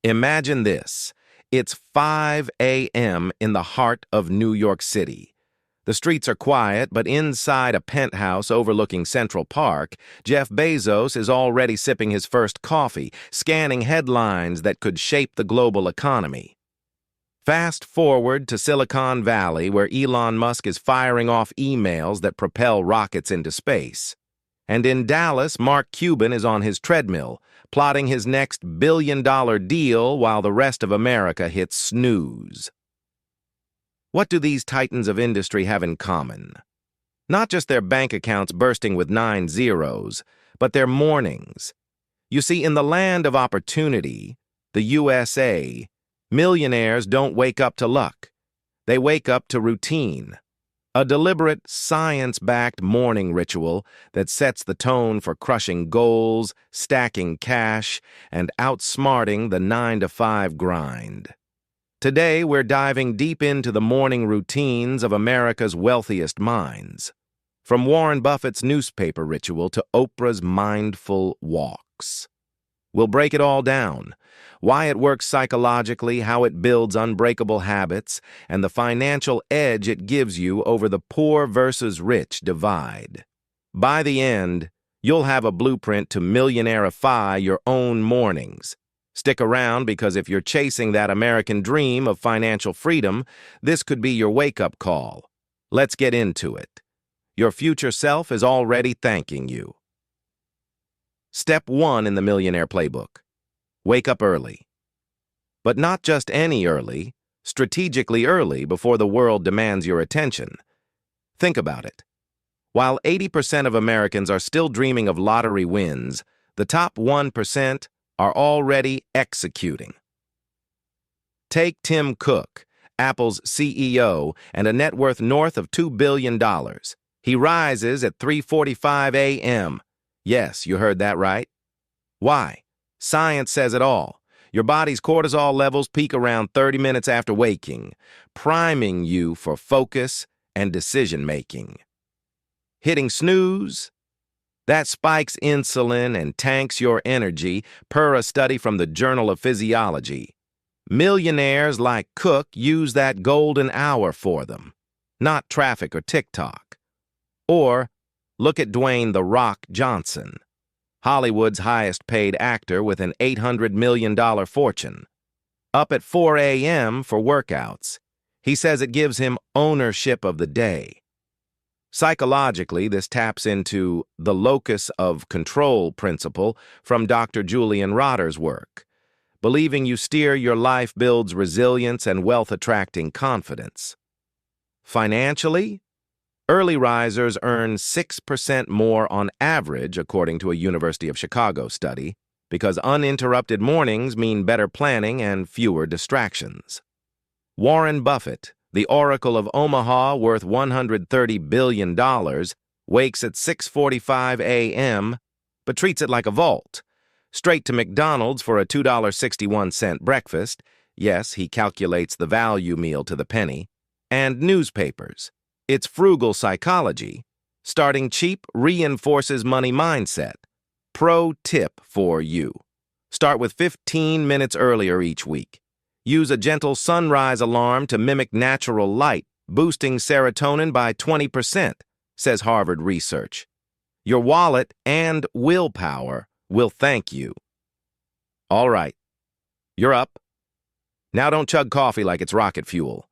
Imagine this. It's 5 a.m. in the heart of New York City. The streets are quiet, but inside a penthouse overlooking Central Park, Jeff Bezos is already sipping his first coffee, scanning headlines that could shape the global economy. Fast forward to Silicon Valley, where Elon Musk is firing off emails that propel rockets into space. And in Dallas, Mark Cuban is on his treadmill, plotting his next billion-dollar deal while the rest of America hits snooze. What do these titans of industry have in common? Not just their bank accounts bursting with 9 zeros, but their mornings. You see, in the land of opportunity, the USA, millionaires don't wake up to luck. They wake up to routine. A deliberate, science-backed morning ritual that sets the tone for crushing goals, stacking cash, and outsmarting the 9-to-5 grind. Today, we're diving deep into the morning routines of America's wealthiest minds. From Warren Buffett's newspaper ritual to Oprah's mindful walks. We'll break it all down. Why it works psychologically, how it builds unbreakable habits, and the financial edge it gives you over the poor versus rich divide. By the end, you'll have a blueprint to millionairify your own mornings. Stick around, because if you're chasing that American dream of financial freedom, this could be your wake-up call. Let's get into it. Your future self is already thanking you. Step 1 in the Millionaire Playbook. Wake up early. But not just any early, strategically early before the world demands your attention. Think about it. While 80% of Americans are still dreaming of lottery wins, the top 1% are already executing. Take Tim Cook, Apple's CEO, and a net worth north of $2 billion. He rises at 3:45 a.m. Yes, you heard that right. Why? Science says it all. Your body's cortisol levels peak around 30 minutes after waking, priming you for focus and decision-making. Hitting snooze? That spikes insulin and tanks your energy, per a study from the Journal of Physiology. Millionaires like Cook use that golden hour for them, not traffic or TikTok. Or look at Dwayne "The Rock" Johnson, Hollywood's highest-paid actor with an $800 million fortune. Up at 4 a.m. for workouts. He says it gives him ownership of the day. Psychologically, this taps into the locus of control principle from Dr. Julian Rotter's work. Believing you steer your life builds resilience and wealth-attracting confidence. Financially, early risers earn 6% more on average, according to a University of Chicago study, because uninterrupted mornings mean better planning and fewer distractions. Warren Buffett, the Oracle of Omaha, worth $130 billion, wakes at 6:45 a.m., but treats it like a vault. Straight to McDonald's for a $2.61 breakfast. Yes, he calculates the value meal to the penny. And newspapers. It's frugal psychology. Starting cheap reinforces money mindset. Pro tip for you. Start with 15 minutes earlier each week. Use a gentle sunrise alarm to mimic natural light, boosting serotonin by 20%, says Harvard research. Your wallet and willpower will thank you. All right, you're up. Now don't chug coffee like it's rocket fuel.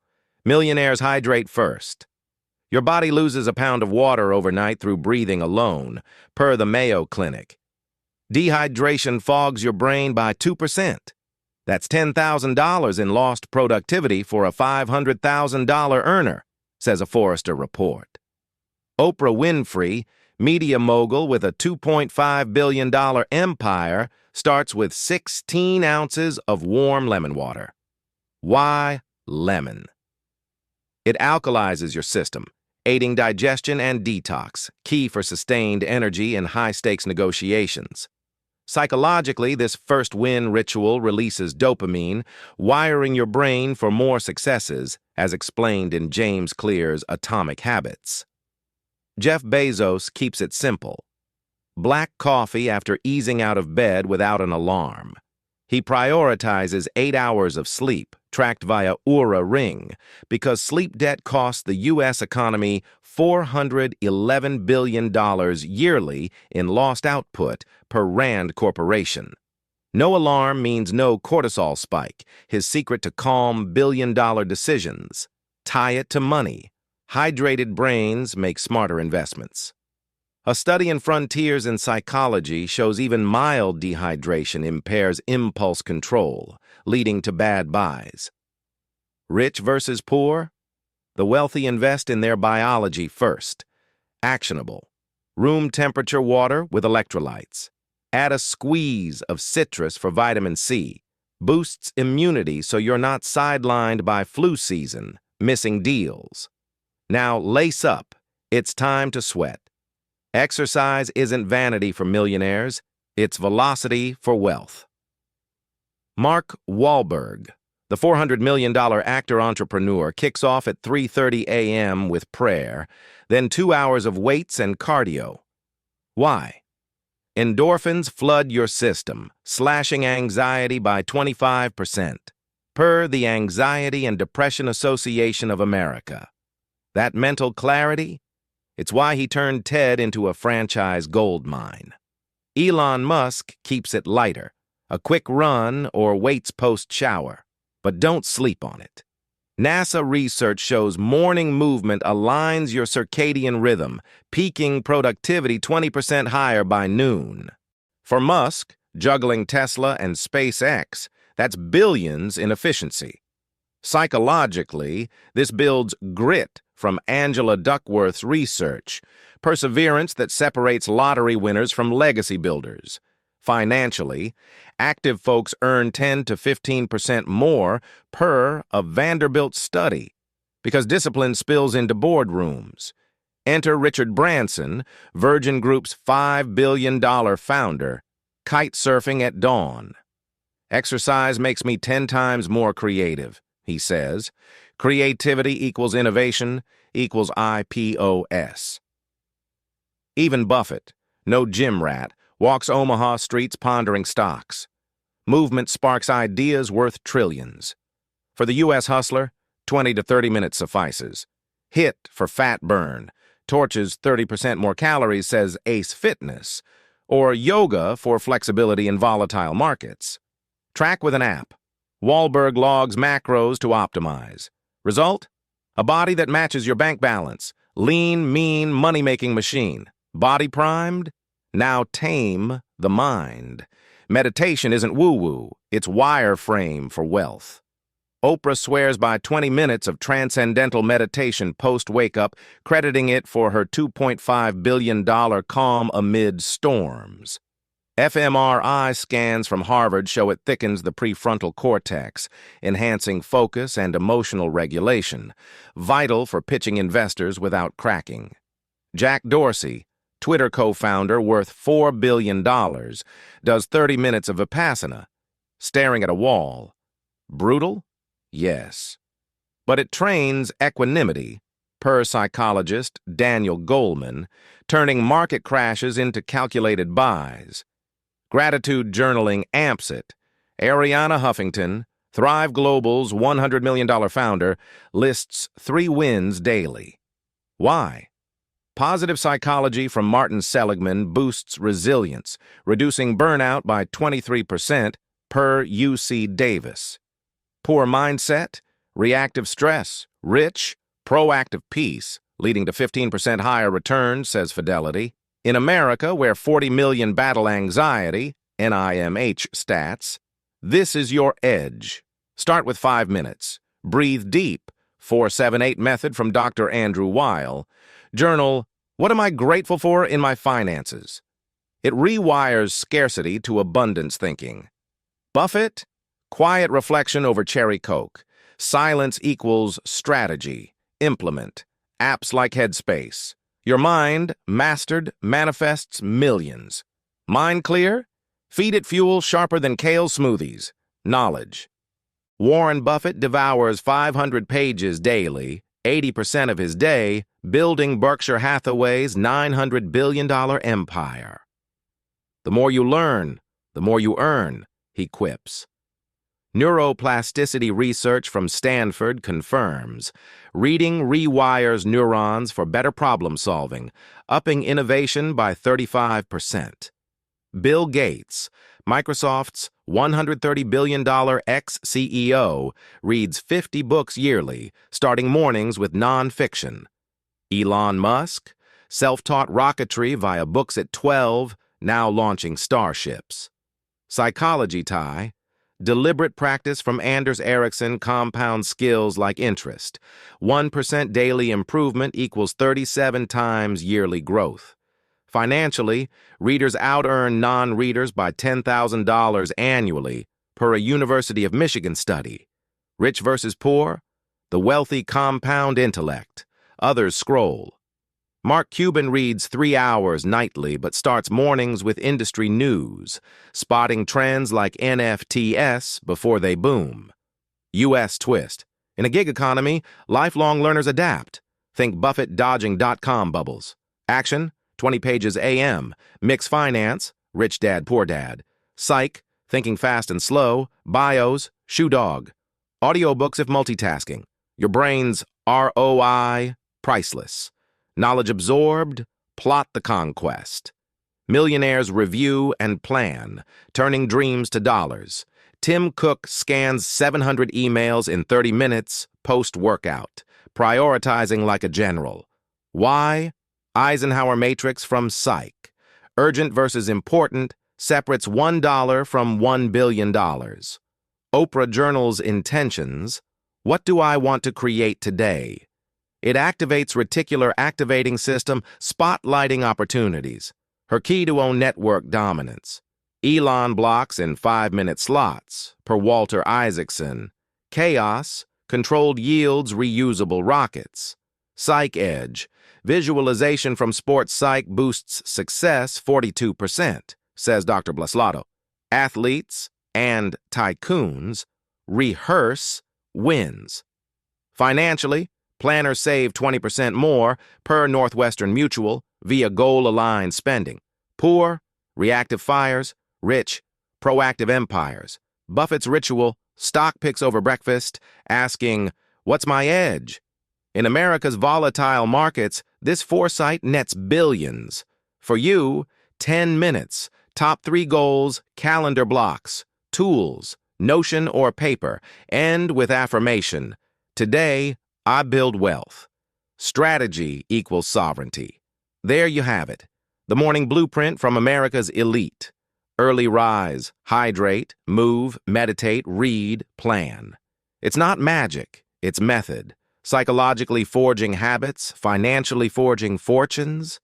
Millionaires hydrate first. Your body loses a pound of water overnight through breathing alone, per the Mayo Clinic. Dehydration fogs your brain by 2%. That's $10,000 in lost productivity for a $500,000 earner, says a Forrester report. Oprah Winfrey, media mogul with a $2.5 billion empire, starts with 16 ounces of warm lemon water. Why lemon? It alkalizes your system, aiding digestion and detox, key for sustained energy in high-stakes negotiations. Psychologically, this first win ritual releases dopamine, wiring your brain for more successes, as explained in James Clear's Atomic Habits. Jeff Bezos keeps it simple. Black coffee after easing out of bed without an alarm. He prioritizes 8 hours of sleep, tracked via Oura Ring, because sleep debt costs the U.S. economy $411 billion yearly in lost output per Rand Corporation. No alarm means no cortisol spike, his secret to calm billion-dollar decisions. Tie it to money. Hydrated brains make smarter investments. A study in Frontiers in Psychology shows even mild dehydration impairs impulse control, leading to bad buys. Rich versus poor? The wealthy invest in their biology first. Actionable. Room temperature water with electrolytes. Add a squeeze of citrus for vitamin C. Boosts immunity so you're not sidelined by flu season, missing deals. Now lace up. It's time to sweat. Exercise isn't vanity for millionaires, it's velocity for wealth. Mark Wahlberg, the $400 million actor-entrepreneur, kicks off at 3:30 a.m. with prayer, then 2 hours of weights and cardio. Why? Endorphins flood your system, slashing anxiety by 25%, per the Anxiety and Depression Association of America. That mental clarity? It's why he turned TED into a franchise goldmine. Elon Musk keeps it lighter, a quick run or weights post-shower, but don't sleep on it. NASA research shows morning movement aligns your circadian rhythm, peaking productivity 20% higher by noon. For Musk, juggling Tesla and SpaceX, that's billions in efficiency. Psychologically, this builds grit from Angela Duckworth's research, perseverance that separates lottery winners from legacy builders. Financially, active folks earn 10 to 15% more per a Vanderbilt study because discipline spills into boardrooms. Enter Richard Branson, Virgin Group's $5 billion founder, kite surfing at dawn. Exercise makes me 10 times more creative, he says. Creativity equals innovation equals IPOS. Even Buffett, no gym rat, walks Omaha streets pondering stocks. Movement sparks ideas worth trillions. For the U.S. hustler, 20 to 30 minutes suffices. HIIT for fat burn, torches 30% more calories, says Ace Fitness, or yoga for flexibility in volatile markets. Track with an app. Wahlberg logs macros to optimize. Result? A body that matches your bank balance. Lean, mean, money-making machine. Body primed? Now tame the mind. Meditation isn't woo-woo, it's wireframe for wealth. Oprah swears by 20 minutes of transcendental meditation post-wake-up, crediting it for her $2.5 billion calm amid storms. fMRI scans from Harvard show it thickens the prefrontal cortex, enhancing focus and emotional regulation, vital for pitching investors without cracking. Jack Dorsey, Twitter co-founder worth $4 billion, does 30 minutes of Vipassana, staring at a wall. Brutal? Yes. But it trains equanimity, per psychologist Daniel Goleman, turning market crashes into calculated buys. Gratitude journaling amps it. Arianna Huffington, Thrive Global's $100 million founder, lists 3 wins daily. Why? Positive psychology from Martin Seligman boosts resilience, reducing burnout by 23% per UC Davis. Poor mindset, reactive stress, rich, proactive peace, leading to 15% higher returns, says Fidelity. In America, where 40 million battle anxiety, NIMH stats, this is your edge. Start with 5 minutes. Breathe deep, 4-7-8 method from Dr. Andrew Weil. Journal, what am I grateful for in my finances? It rewires scarcity to abundance thinking. Buffett, quiet reflection over cherry Coke. Silence equals strategy. Implement. Apps like Headspace. Your mind, mastered, manifests millions. Mind clear? Feed it fuel sharper than kale smoothies. Knowledge. Warren Buffett devours 500 pages daily, 80% of his day, building Berkshire Hathaway's $900 billion empire. The more you learn, the more you earn, he quips. Neuroplasticity research from Stanford confirms reading rewires neurons for better problem solving, upping innovation by 35%. Bill Gates, Microsoft's $130 billion ex-CEO, reads 50 books yearly, starting mornings with nonfiction. Elon Musk, self-taught rocketry via books at 12, now launching starships. Psychology tie, deliberate practice from Anders Ericsson compounds skills like interest. 1% daily improvement equals 37 times yearly growth. Financially, readers out-earn non-readers by $10,000 annually per a University of Michigan study. Rich versus poor, the wealthy compound intellect. Others scroll. Mark Cuban reads 3 hours nightly but starts mornings with industry news, spotting trends like NFTs before they boom. U.S. twist. In a gig economy, lifelong learners adapt. Think Buffett dodging .com bubbles. Action, 20 pages AM. Mix finance, rich dad, poor dad. Psych, thinking fast and slow. Bios, shoe dog. Audiobooks if multitasking. Your brain's ROI, priceless. Knowledge absorbed, plot the conquest. Millionaires review and plan, turning dreams to dollars. Tim Cook scans 700 emails in 30 minutes post-workout, prioritizing like a general. Why? Eisenhower matrix from Psych. Urgent versus important separates $1 from $1 billion. Oprah journals intentions. What do I want to create today? It activates reticular activating system, spotlighting opportunities. Her key to own network dominance. Elon blocks in 5-minute slots, per Walter Isaacson. Chaos, controlled yields reusable rockets. Psych Edge, visualization from sports psych boosts success 42%, says Dr. Blaslato. Athletes and tycoons rehearse wins. Financially, planners save 20% more per Northwestern Mutual via goal-aligned spending. Poor, reactive fires. Rich, proactive empires. Buffett's ritual, stock picks over breakfast, asking, what's my edge? In America's volatile markets, this foresight nets billions. For you, 10 minutes, top 3 goals, calendar blocks, tools, Notion or paper, end with affirmation. Today, I build wealth. Strategy equals sovereignty. There you have it. The morning blueprint from America's elite. Early rise, hydrate, move, meditate, read, plan. It's not magic, it's method. Psychologically forging habits, financially forging fortunes.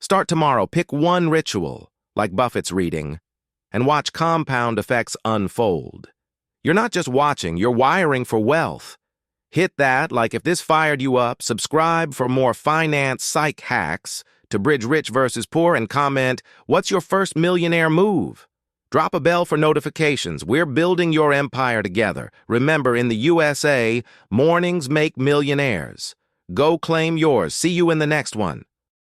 Start tomorrow, pick one ritual, like Buffett's reading, and watch compound effects unfold. You're not just watching, you're wiring for wealth. Hit that like if this fired you up, subscribe for more finance psych hacks to bridge rich versus poor, and comment, what's your first millionaire move? Drop a bell for notifications. We're building your empire together. Remember, in the USA, mornings make millionaires. Go claim yours. See you in the next one.